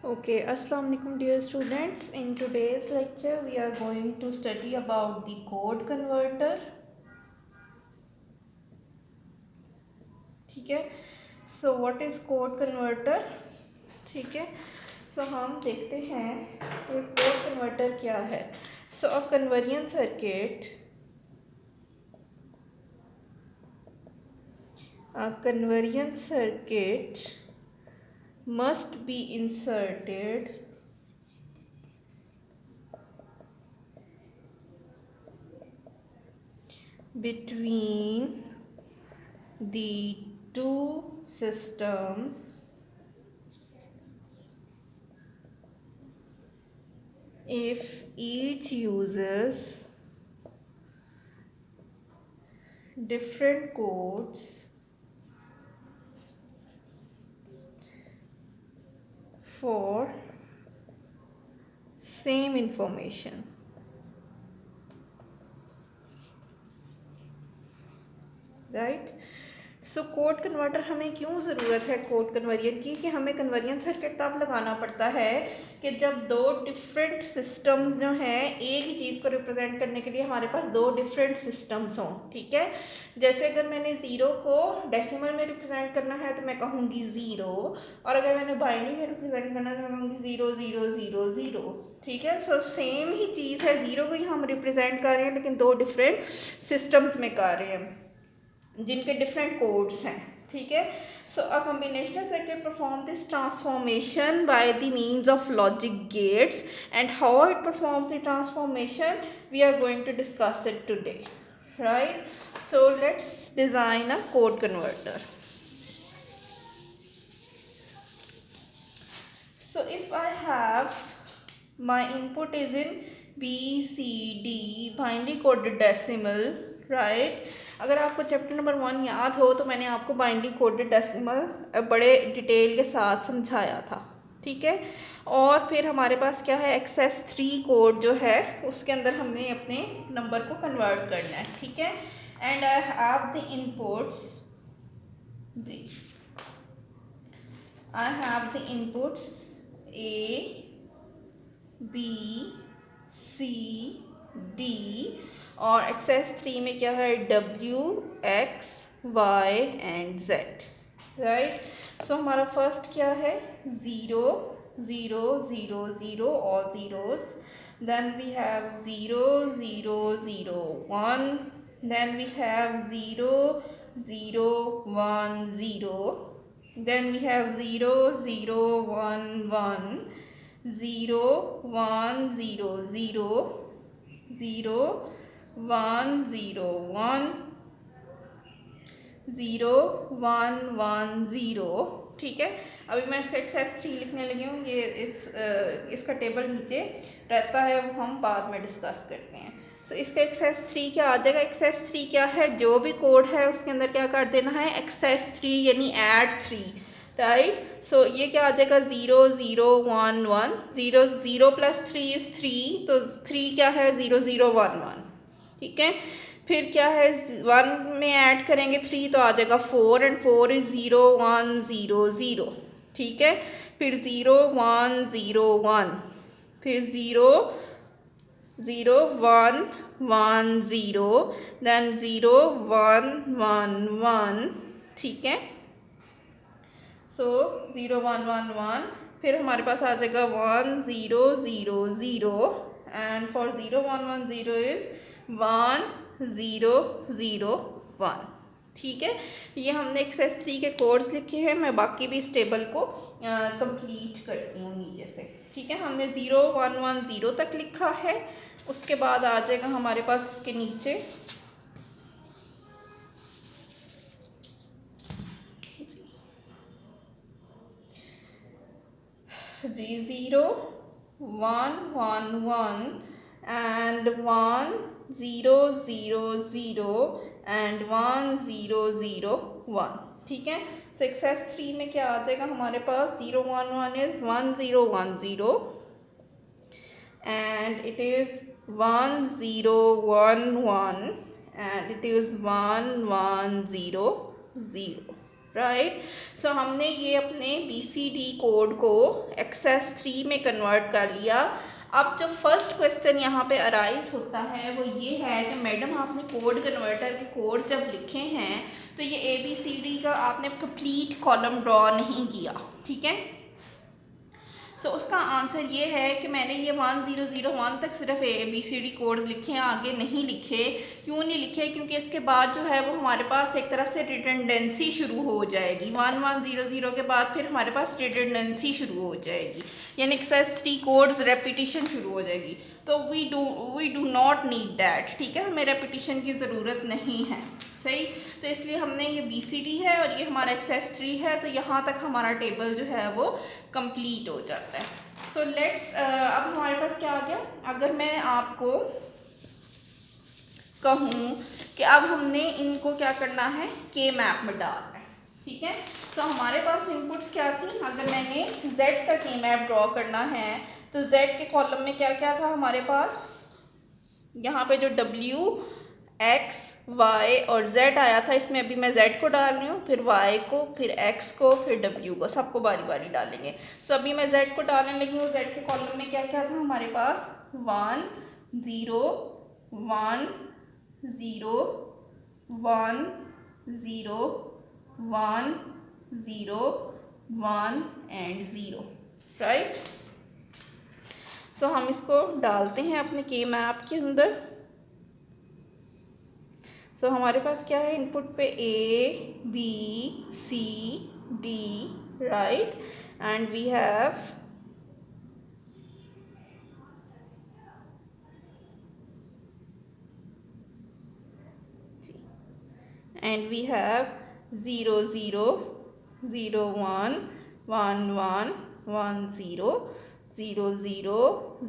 Okay, Assalamu alaikum dear students. In today's lecture, we are going to study about the code converter. ठीक है. So what is code converter? ठीक है. So हम देखते हैं कि code converter क्या है. So a conversion circuit must be inserted between the two systems if each uses different codes for same information. Right. So code converter हमें क्यों ज़रूरत है कोड कन्वर्जन की कि हमें कन्वर्जन सर्किट तब लगाना पड़ता है कि जब दो डिफरेंट सिस्टम्स जो हैं एक ही चीज़ को रिप्रेजेंट करने के लिए हमारे पास दो डिफरेंट सिस्टम्स हों. ठीक है. जैसे अगर मैंने ज़ीरो को डेसिमल में रिप्रेजेंट करना है तो मैं कहूँगी ज़ीरो, और अगर मैंने बाइनरी में रिप्रेजेंट करना है तो मैं कहूँगी ज़ीरो ज़ीरो ज़ीरो ज़ीरो. ठीक है. सो सेम ही चीज़ है, ज़ीरो को ही हम रिप्रेजेंट कर रहे हैं लेकिन दो डिफरेंट सिस्टम्स में कर रहे हैं जिनके डिफरेंट कोड्स हैं. ठीक है. So a combinational circuit perform this transformation by the means of logic gates and how it performs the transformation we are going to discuss it today. Right. So let's design a code converter. So if I have my input is in B, C, D binary coded decimal, right? अगर आपको chapter number 1 याद हो तो मैंने आपको binary coded decimal बड़े detail के साथ समझाया था. ठीक है. और फिर हमारे पास क्या है, XS3 कोड जो है उसके अंदर हमने अपने नंबर को कन्वर्ट करना है. ठीक है. And I have the inputs जी I have the inputs A, B, C, D और XS3 में क्या है W, X, Y and Z. Right. So हमारा फर्स्ट क्या है, zero zero zero zero all zeros. Then we have zero zero zero one. Then we have zero zero one zero. Then we have 0 0 1 1 0 1 0 0 0 1 0 1 0 1 1 0. ठीक है. अभी मैं इसका XS3 लिखने लगी हूँ. ये इसका टेबल नीचे रहता है, वो हम बाद में डिस्कस करते हैं. सो इसका XS3 क्या आ जाएगा. XS3 क्या है, जो भी कोड है उसके अंदर क्या कर देना है, XS3 यानी ऐड 3. राइट. सो ये क्या आ जाएगा, 0 0 1 1 0 0 प्लस 3 इज़ 3, तो 3 क्या है 0 0 1 1. ठीक है. फिर क्या है, 1 में ऐड करेंगे 3 तो आ जाएगा 4 एंड 4 इज़ 0 1 0 0. ठीक है. फिर 0 1 0 1, फिर 0 0 1 1 0, देन 0 1 1 1. ठीक है. सो 0 1 1 1, फिर हमारे पास आ जाएगा 1 0 0 0 एंड फॉर 0 1 1 0 इज़ 1 0 0 1. ठीक है. ये हमने XS3 के कोड्स लिखे हैं. मैं बाकी भी इस टेबल को कंप्लीट करती हूँ नीचे से. ठीक है. हमने 0 1 1 0 तक लिखा है. उसके बाद आ जाएगा हमारे पास इसके नीचे जी 0 1 1 1 and 1 0 0 0 and 1 0 0 1. ठीक है. सो XS3 में क्या आ जाएगा हमारे पास, 0 1 1 is 1 0 1 0 and it is 1 0 1 1 and it is 1 1 0 0. Right. सो हमने ये अपने BCD कोड को एक्सेस 3 में कन्वर्ट कर लिया। अब जो फर्स्ट क्वेश्चन यहाँ पे अराइज होता है वो ये है कि मैडम आपने कोड कन्वर्टर के कोड जब लिखे हैं तो ये ABCD का आपने कंप्लीट कॉलम ड्रॉ नहीं किया, ठीक है। सो उसका आंसर ये है कि मैंने ये 1001 तक सिर्फ ABCD कोड्स लिखे हैं, आगे नहीं लिखे। क्यों नहीं लिखे? क्योंकि इसके बाद जो है वो हमारे पास एक तरह से रिडंडेंसी शुरू हो जाएगी। 1100 के बाद फिर हमारे पास रिडंडेंसी शुरू हो जाएगी, यानी एक्सेस 3 कोड्स रेपिटिशन शुरू हो जाएगी। तो we do not need that, ठीक है, हमें रेपिटिशन की ज़रूरत नहीं है, सही। तो इसलिए हमने ये BCD है और ये हमारा एक्सेस 3 है, तो यहाँ तक हमारा टेबल जो है वो कंप्लीट हो जाता है। सो लेट्स अब हमारे पास क्या आ गया, अगर मैं आपको कहूँ कि अब हमने इनको क्या करना है, के मैप में डालना है, ठीक है। सो हमारे पास इनपुट्स क्या थी, अगर मैंने Z का के मैप ड्रॉ करना है तो Z के कॉलम में क्या क्या था हमारे पास, यहाँ पे जो W, X, Y और Z आया था, इसमें अभी मैं Z को डाल रही हूँ, फिर Y को, फिर X को, फिर W को, सबको बारी बारी डालेंगे। सो अभी मैं Z को डालने लगी हूँ। Z के कॉलम में क्या क्या था हमारे पास, 1 0 1 0 1 0 1 0 1 एंड 0, राइट। सो हम इसको डालते हैं अपने के मैप के अंदर। सो हमारे पास क्या है, इनपुट पे A B C D, right, and we have and we have 0 0 0 1 1 1 1 0 0 0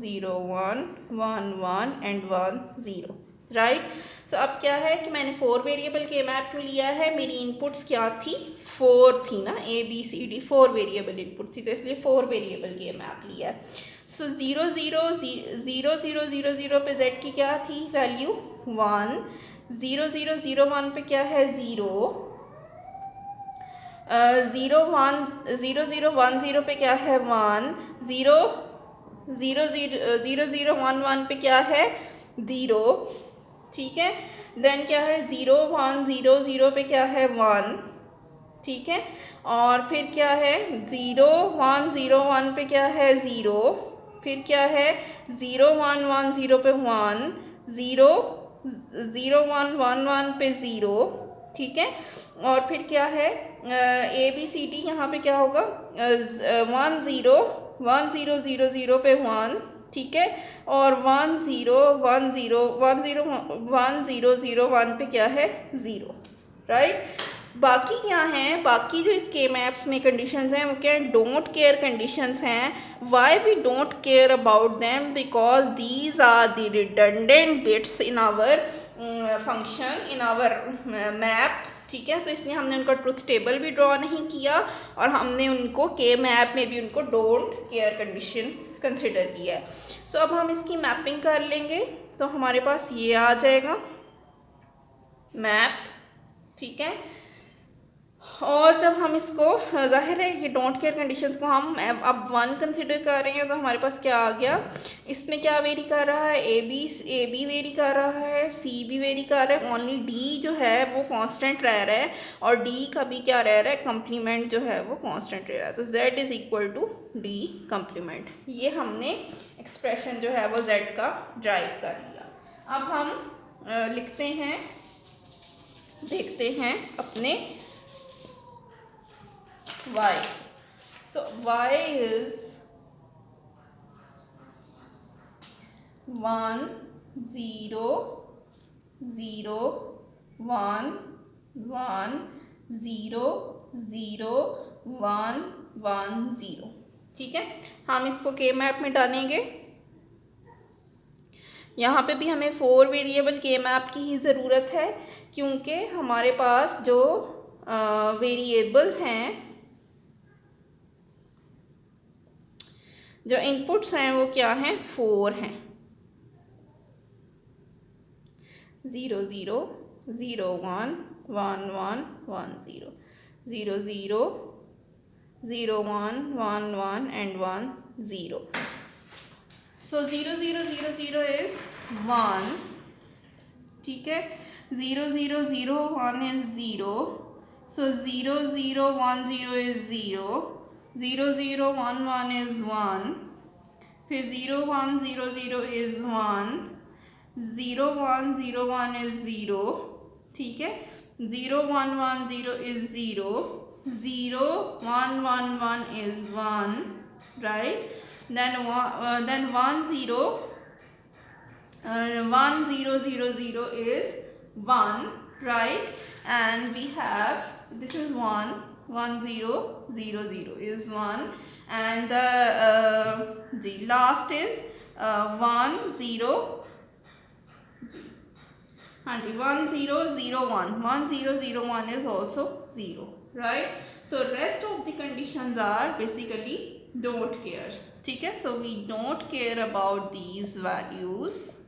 0 1 1 1 and 1 0, right. सो अब क्या है कि मैंने 4 वेरिएबल के मैप क्यों लिया है, मेरी इनपुट्स क्या थी, 4 थी ना, ABCD 4 वेरिएबल इनपुट थी, तो इसलिए 4 वेरिएबल के मैप लिया है। सो 0 0 0 0 0 0 पे Z की क्या थी वैल्यू, 1, 0 0 0 1 पे क्या है, 0, 0 1 0 0 1 0 पे क्या है, 1, 0 0 0 0 1 1 पे क्या है, 0, ठीक है। देन क्या है, 0 1 0 0 पे क्या है, 1, ठीक है। और फिर क्या है, 0 1 0 1 पे क्या है, 0, फिर क्या है, 0 1 1 0 पे 1, 0 0 1 1 1 पे 0, ठीक है। और फिर क्या है, ABCD यहाँ पे क्या होगा, 1 0 1 0 0 0 पे 1, ठीक है। और 1 0 1 0 1 0 1 0 0 1 पे क्या है, 0, राइट। बाकी क्या हैं, बाकी जो इसके मैप्स में कंडीशंस हैं वो क्या है, डोंट केयर कंडीशंस हैं। Why we don't care about them, because these are the redundant bits in our function, in our map, ठीक है। तो इसलिए हमने उनका ट्रुथ टेबल भी ड्रॉ नहीं किया और हमने उनको के मैप में भी उनको डोंट केयर कंडीशन कंसिडर किया है। सो अब हम इसकी मैपिंग कर लेंगे, तो हमारे पास ये आ जाएगा मैप, ठीक है। और जब हम इसको, जाहिर है कि डोंट केयर कंडीशंस को हम अब 1 कंसिडर कर रहे हैं, तो हमारे पास क्या आ गया, इसमें क्या वेरी कर रहा है, ए बी वेरी कर रहा है, सी भी वेरी कर रहा है, ओनली डी जो है वो कांस्टेंट रह रहा है, और डी का भी क्या रह रहा है, कंप्लीमेंट जो है वो कांस्टेंट रह रहा है। तो z is equal to D complement, ये हमने एक्सप्रेशन जो है वो z का ड्राइव कर लिया। अब हम लिखते हैं, देखते हैं अपने y. So y is 1 0 0 1 1 0 0 1 1 0, ठीक है। हम इसको के मैप में डालेंगे। यहाँ पे भी हमें 4 वेरिएबल के मैप की ही ज़रूरत है, क्योंकि हमारे पास जो वेरिएबल हैं, जो इनपुट्स हैं वो क्या हैं, 4 हैं, 0 0 0 1 1 1 1 0, 0 0, 0 1, 1 1 and 1 0. So 0 0 0 0 is 1. ठीक है, 0 0 0 1 is 0. So 0 0 1 0 is 0. 0 0 1 1 is 1. फिर 0 1 0 0 is 1. 0 1 0 1 is 0. ठीक है, 0 1 1 0 is 0. 0 1 1 1 is 1, right? Then 1 0 1 0 0 0 is 1, right? And we have, this is 1 1 0 0 0 is 1, and the last is 1 0, हाँ जी, 1 0 0 1, 1 0 0 1 is also 0, right? So rest of the conditions are basically don't cares. ठीक है, so we don't care about these values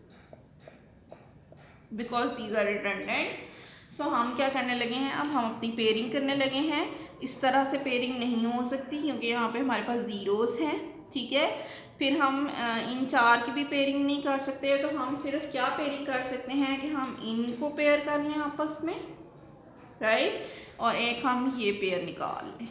because these are redundant. So हम क्या करने लगे हैं, अब हम अपनी पेयरिंग करने लगे हैं. इस तरह से पेयरिंग नहीं हो सकती क्योंकि यहाँ पे हमारे पास ज़ीरोस हैं. ठीक है, फिर हम इन चार की भी पेयरिंग नहीं कर सकते, तो हम सिर्फ क्या पेयरिंग कर सकते हैं कि हम इनको पेयर कर लें आपस में, राइट, और एक हम ये पेयर निकाल लें.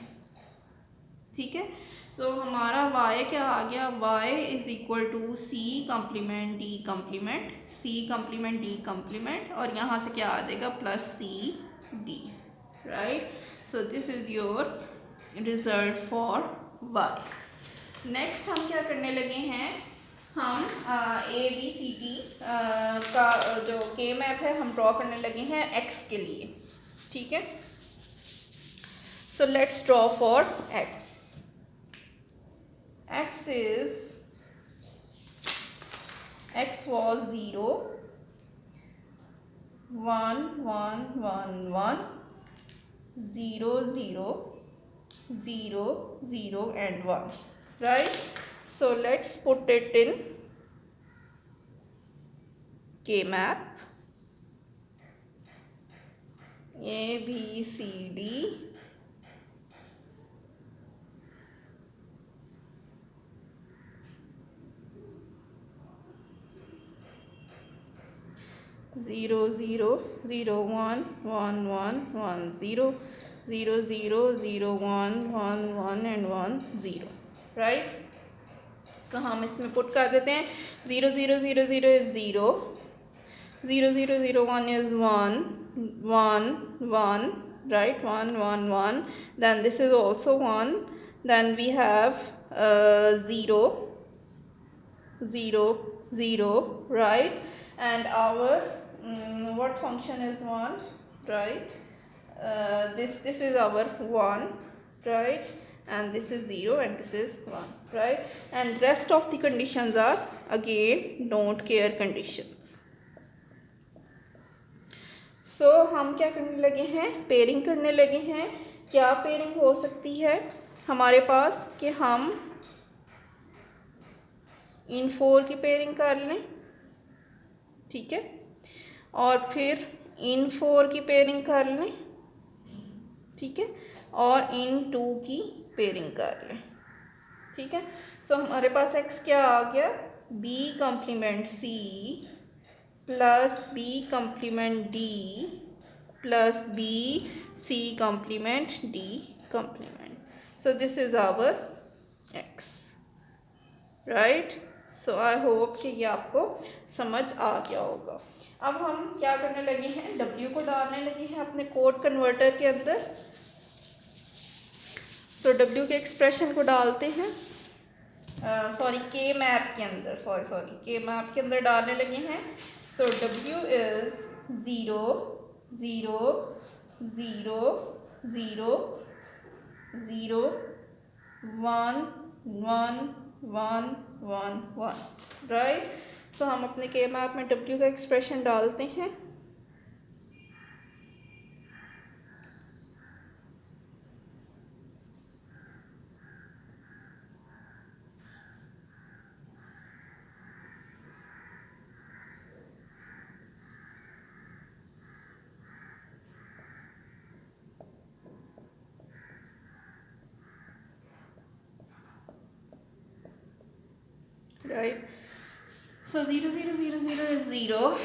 ठीक है, सो हमारा y क्या आ गया, y is equal to c complement d complement, c complement d complement, और यहाँ से क्या आ जाएगा plus c d, right. So this is your result for y. Next हम क्या करने लगे हैं, हम ए बी सी डी का जो के मैप है हम ड्रॉ करने लगे हैं x के लिए. ठीक है, so let's draw for x. X was 0 1 1 1 1 0 0 0 0 and 1, right? So let's put it in K map. A B C D 0 0 0 1 1 1 1 0 0 0 0 1 1 1 and 1 0, right? So हम इसमें पुट कर देते हैं. 0 0 0 0 is 0, 0 0 0 1 is 1 1 1, right, 1 1 1, then this is also 1, then we have 0 0 0, right, and our what function is 1, right? This is our 1, right, and this is 0 and this is 1, right, and rest of the conditions are again don't care conditions. So हम क्या करने लगे हैं, pairing करने लगे हैं. क्या pairing हो सकती है हमारे पास कि हम इन 4 की पेयरिंग कर लें. ठीक है, और फिर इन 4 की पेयरिंग कर लें. ठीक है, और इन 2 की पेयरिंग कर लें. ठीक है, सो हमारे पास x क्या आ गया, b complement c plus b complement d plus b c complement d complement. So this is our x, right. So I hope कि ये आपको समझ आ गया होगा. अब हम क्या करने लगे हैं, w को डालने लगे हैं अपने कोड कन्वर्टर के अंदर. सो w के एक्सप्रेशन को डालते हैं, सॉरी के मैप के अंदर, सॉरी के मैप के अंदर डालने लगे हैं. सो w इज 0 0 0 0 0 1 1 1 1 1, राइट. सो हम अपने के मैप में w का एक्सप्रेशन डालते हैं. right? So 0 0 0 0 is 0,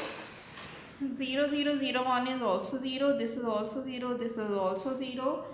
0 0 0 1 is also 0, this is also 0, this is also 0.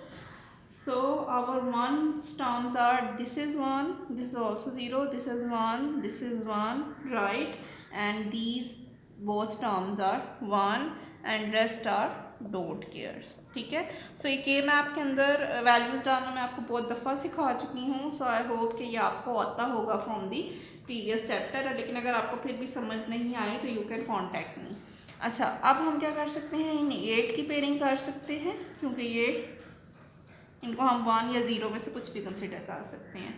So our 1 terms are, this is 1, this is also 0, this is 1, this is 1, right? And these both terms are 1 and rest are don't cares, ठीक है. सो ये के map के अंदर values डालना मैं आपको बहुत दफ़ा सिखा चुकी हूँ. सो आई होप कि ये आपको आता होगा फ्रॉम दी प्रीवियस चैप्टर. लेकिन अगर आपको फिर भी समझ नहीं आए तो यू कैन कॉन्टैक्ट मी. अच्छा, अब हम क्या कर सकते हैं, इन 8 की पेयरिंग कर सकते हैं, क्योंकि ये इनको हम 1 या 0 में से कुछ भी कंसिडर कर सकते हैं,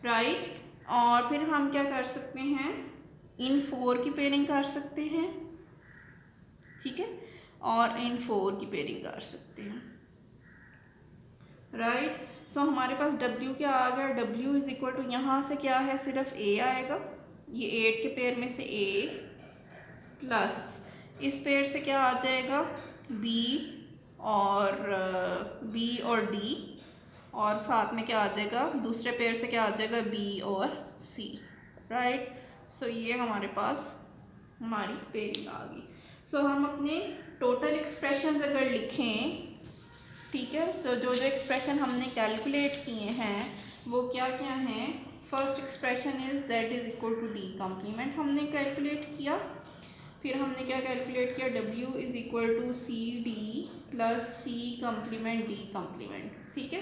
राइट. और फिर हम क्या कर सकते हैं, इन 4 की पेयरिंग कर सकते हैं, ठीक है, और इन 4 की पेयरिंग कर सकते हैं, राइट. सो हमारे पास W क्या आ गया, W इज इक्वल टू, यहाँ से क्या है, सिर्फ A आएगा, ये 8 के पेयर में से A प्लस इस पेयर से क्या आ जाएगा, B और D, और साथ में क्या आ जाएगा, दूसरे पेयर से क्या आ जाएगा, B और C, राइट. सो ये हमारे पास हमारी पेयरिंग आ गई. सो हम अपने टोटल एक्सप्रेशन अगर लिखें, ठीक है, सो जो एक्सप्रेशन हमने कैलकुलेट किए हैं वो क्या क्या हैं. First expression is z is equal to d complement हमने कैलकुलेट किया. फिर हमने क्या कैलकुलेट किया, w is equal to C D plus C complement d complement, ठीक है.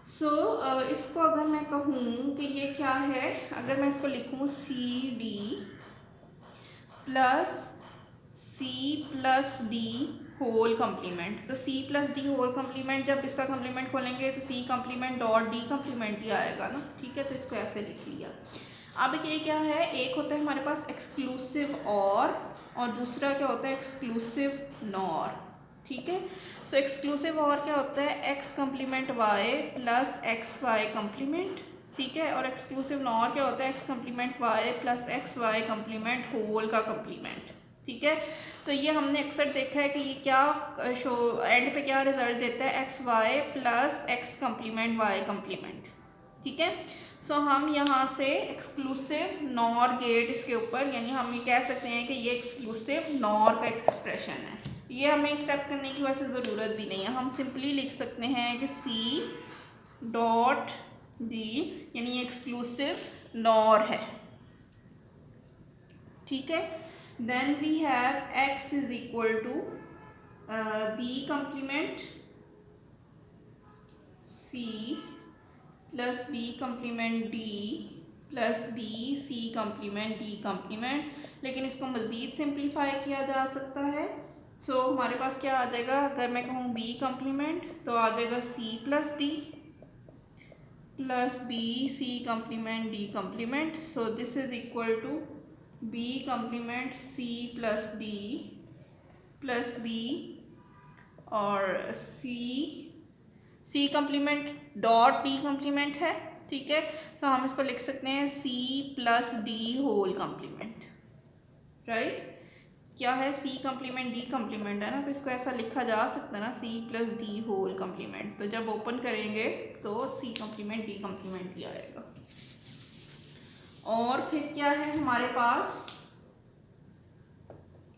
सो इसको अगर मैं कहूँ कि ये क्या है, अगर मैं इसको लिखूँ C D plus D whole complement, तो C plus D whole complement, जब इसका कम्प्लीमेंट खोलेंगे तो C complement dot D complement ही आएगा ना, ठीक है. तो इसको ऐसे लिख लिया. अब ये क्या है, एक होता है हमारे पास एक्सक्लूसिव और दूसरा क्या होता है, एक्सक्लूसिव नॉर, ठीक है. सो एक्सक्लूसिव और क्या होता है, X complement Y plus X Y complement, ठीक है. और एक्सक्लूसिव नॉर क्या होता है, X complement Y plus X Y complement whole का कम्प्लीमेंट, ठीक है. तो ये हमने अक्सर देखा है कि ये क्या शो एंड पे क्या रिजल्ट देता है, X Y plus X complement Y complement, ठीक है. सो हम यहाँ से एक्सक्लूसिव नॉर गेट इसके ऊपर, यानी हम ये कह सकते हैं कि ये एक्सक्लूसिव नॉर का एक्सप्रेशन है. ये हमें स्टेप करने की वैसे ज़रूरत भी नहीं है, हम सिंपली लिख सकते हैं कि सी डॉट डी, यानी एक्सक्लूसिव नॉर है, ठीक है. Then we have x is equal to b complement c plus b complement d plus b c complement d complement. लेकिन इसको मज़ीद सिंप्लीफाई किया जा सकता है. सो हमारे पास क्या आ जाएगा, अगर मैं कहूँ b कम्प्लीमेंट तो आ जाएगा c plus d plus b c complement d complement. So this is equal to b complement c plus d plus b और c complement dot d complement है, ठीक है. सो हम इसको लिख सकते हैं c plus d whole complement, right. क्या है, c कम्प्लीमेंट d कम्प्लीमेंट है ना, तो इसको ऐसा लिखा जा सकता है ना, c plus d whole complement. तो जब ओपन करेंगे तो c कम्प्लीमेंट d कम्प्लीमेंट ही आएगा. और फिर क्या है हमारे पास,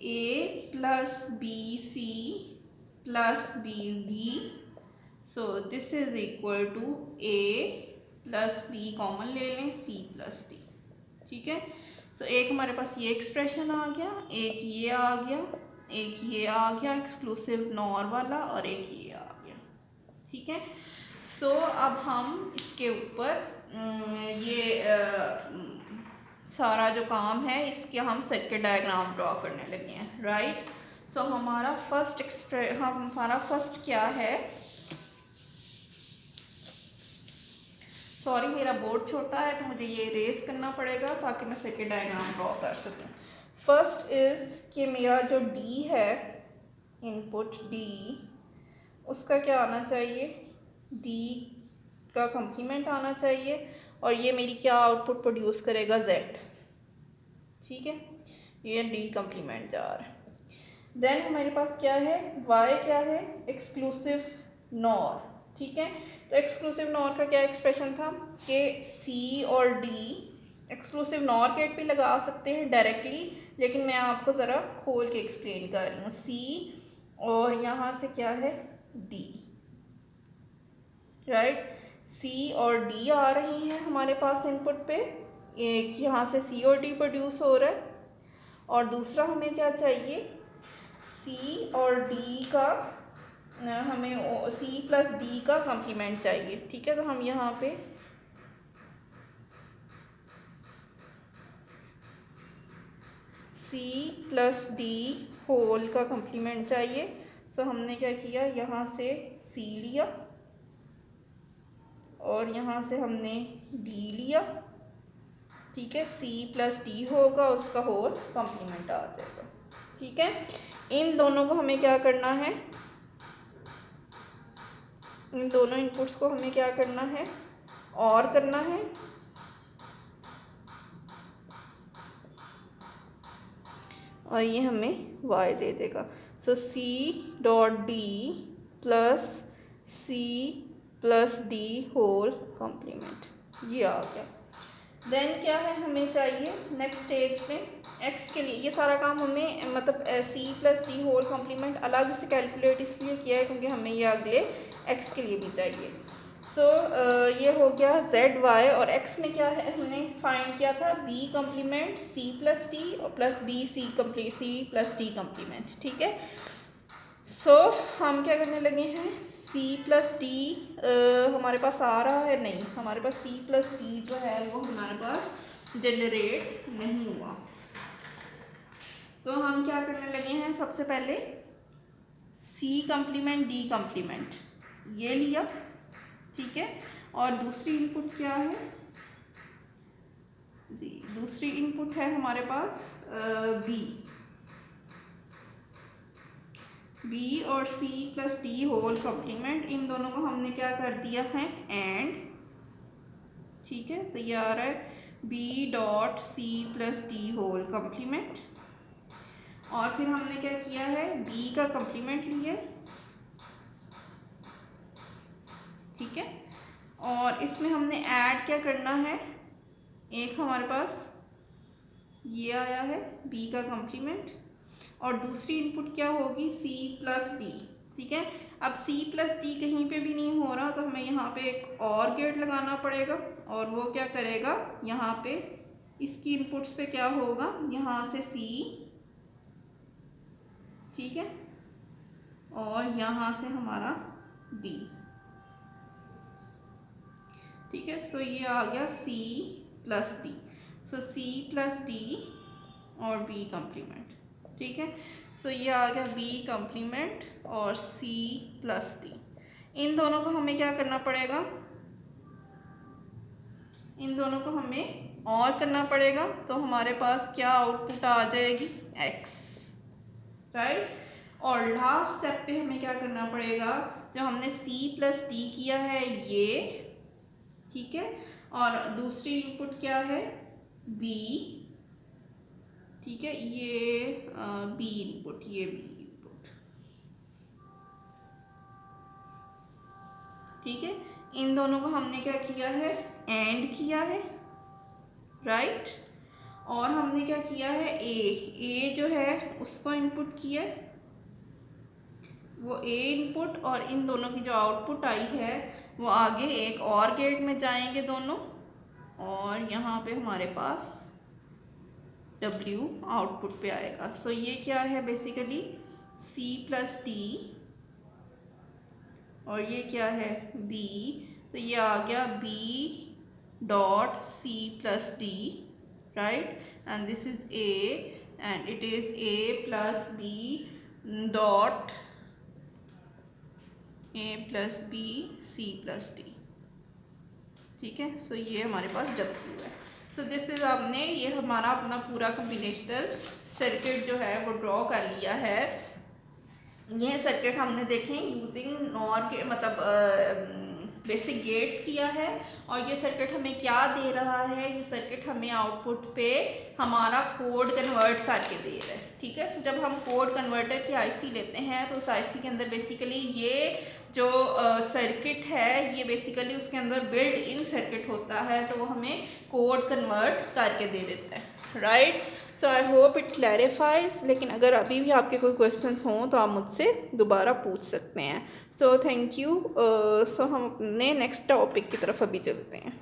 a plus B C plus B D. So this is equal to a plus B common ले लें, c प्लस d, ठीक है. सो एक हमारे पास ये एक्सप्रेशन आ गया, एक ये आ गया, एक ये आ गया एक्सक्लूसिव नॉर वाला, और एक ये आ गया, ठीक है. सो अब हम इसके ऊपर ये सारा जो काम है इसके हम सर्किट डायग्राम ड्रॉ करने लगे हैं, राइट. सो हमारा फर्स्ट क्या है, सॉरी मेरा बोर्ड छोटा है तो मुझे ये इरेज करना पड़ेगा ताकि मैं सर्किट डायग्राम ड्रॉ कर सकूं. फर्स्ट इज़ कि मेरा जो D है, इनपुट D, उसका क्या आना चाहिए, D का कम्प्लीमेंट आना चाहिए, और ये मेरी क्या आउटपुट प्रोड्यूस करेगा, Z, ठीक है. ये D कम्प्लीमेंट जा रहा है. देन हमारे पास क्या है, Y क्या है, एक्सक्लूसिव नॉर, ठीक है. तो एक्सक्लूसिव नॉर का क्या एक्सप्रेशन था कि C और D एक्सक्लूसिव नॉर गेट भी लगा सकते हैं डायरेक्टली, लेकिन मैं आपको ज़रा खोल के एक्सप्लेन कर रही हूँ। सी और यहाँ से क्या है डी, राइट। सी और डी आ रही हैं हमारे पास इनपुट पे, एक यहाँ से सी और डी प्रोड्यूस हो रहा है, और दूसरा हमें क्या चाहिए, सी और डी का हमें सी प्लस डी का कॉम्प्लीमेंट चाहिए, ठीक है। तो हम यहाँ पे सी प्लस डी होल का कॉम्प्लीमेंट चाहिए। सो हमने क्या किया, यहाँ से सी लिया और यहाँ से हमने डी लिया, ठीक है। सी प्लस डी होगा, उसका होल कॉम्प्लीमेंट आ जाएगा, ठीक है। इन दोनों को हमें क्या करना है, इन दोनों इनपुट्स को हमें क्या करना है, और करना है, और ये हमें y दे देगा। So C dot D plus C plus D whole complement, ये आ गया। देन क्या है हमें चाहिए नेक्स्ट स्टेज पे x के लिए, ये सारा काम हमें मतलब C plus D whole complement अलग से कैलकुलेट इसलिए किया है क्योंकि हमें ये अगले x के लिए भी चाहिए। सो ये हो गया z y, और x में क्या है हमने फाइंड किया था b complement c plus D और plus b c plus d complement, ठीक है। सो हम क्या करने लगे हैं, c प्लस डी हमारे पास आ रहा है, नहीं हमारे पास c प्लस डी जो है वो हमारे पास जनरेट नहीं हुआ। तो हम क्या करने लगे हैं, सबसे पहले c कम्प्लीमेंट d कम्प्लीमेंट ये लिया, ठीक है। और दूसरी इनपुट क्या है जी, दूसरी इनपुट है हमारे पास बी और C plus D whole complement, इन दोनों को हमने क्या कर दिया है एंड, ठीक है। तो ये आ रहा है B dot C plus D whole complement, और फिर हमने क्या किया है बी का कॉम्प्लीमेंट लिया, ठीक है। और इसमें हमने ऐड क्या करना है, एक हमारे पास ये आया है b का कॉम्प्लीमेंट, और दूसरी इनपुट क्या होगी c प्लस डी, ठीक है। अब c प्लस डी कहीं पे भी नहीं हो रहा, तो हमें यहाँ पे एक और गेट लगाना पड़ेगा, और वो क्या करेगा, यहाँ पे इसकी इनपुट्स पे क्या होगा, यहाँ से c, ठीक है, और यहाँ से हमारा d, ठीक है। सो ये आ गया c प्लस डी, सो c प्लस डी और b कम्प्लीमेंट, ठीक है। सो ये आ गया b कम्प्लीमेंट और c प्लस डी। इन दोनों को हमें क्या करना पड़ेगा, इन दोनों को हमें और करना पड़ेगा, तो हमारे पास क्या आउटपुट आ जाएगी x, राइट। और लास्ट स्टेप पे हमें क्या करना पड़ेगा, जो हमने c प्लस डी किया है ये, ठीक है, और दूसरी इनपुट क्या है b, ठीक है, ये b इनपुट, ये b इनपुट, ठीक है। इन दोनों को हमने क्या किया है एंड किया है, राइट। और हमने क्या किया है a जो है उसको इनपुट किया है, वो a इनपुट, और इन दोनों की जो आउटपुट आई है वो आगे एक और गेट में जाएंगे दोनों, और यहाँ पे हमारे पास w आउटपुट पे आएगा। सो ये क्या है बेसिकली c प्लस डी, और ये क्या है b, तो ये आ गया b dot c plus D, right, and this is a and it is a plus b dot a plus b c plus D, ठीक है। सो ये हमारे पास w है। सो दिस इज, आपने ये हमारा अपना पूरा कॉम्बिनेशनल सर्किट जो है वो ड्रॉ कर लिया है। ये सर्किट हमने देखें यूजिंग नॉर के मतलब बेसिक गेट्स किया है, और ये सर्किट हमें क्या दे रहा है, ये सर्किट हमें आउटपुट पे हमारा कोड कन्वर्ट करके दे रहा है, ठीक है। सो जब हम कोड कन्वर्टर की आईसी लेते हैं तो उस आईसी के अंदर बेसिकली ये जो सर्किट है ये बेसिकली उसके अंदर बिल्ट इन सर्किट होता है, तो वो हमें कोड कन्वर्ट करके दे देता है, right. So I hope it clarifies. लेकिन अगर अभी भी आपके कोई क्वेश्चंस हों तो आप मुझसे दोबारा पूछ सकते हैं। So thank you. सो हम अपने नेक्स्ट टॉपिक की तरफ अभी चलते हैं।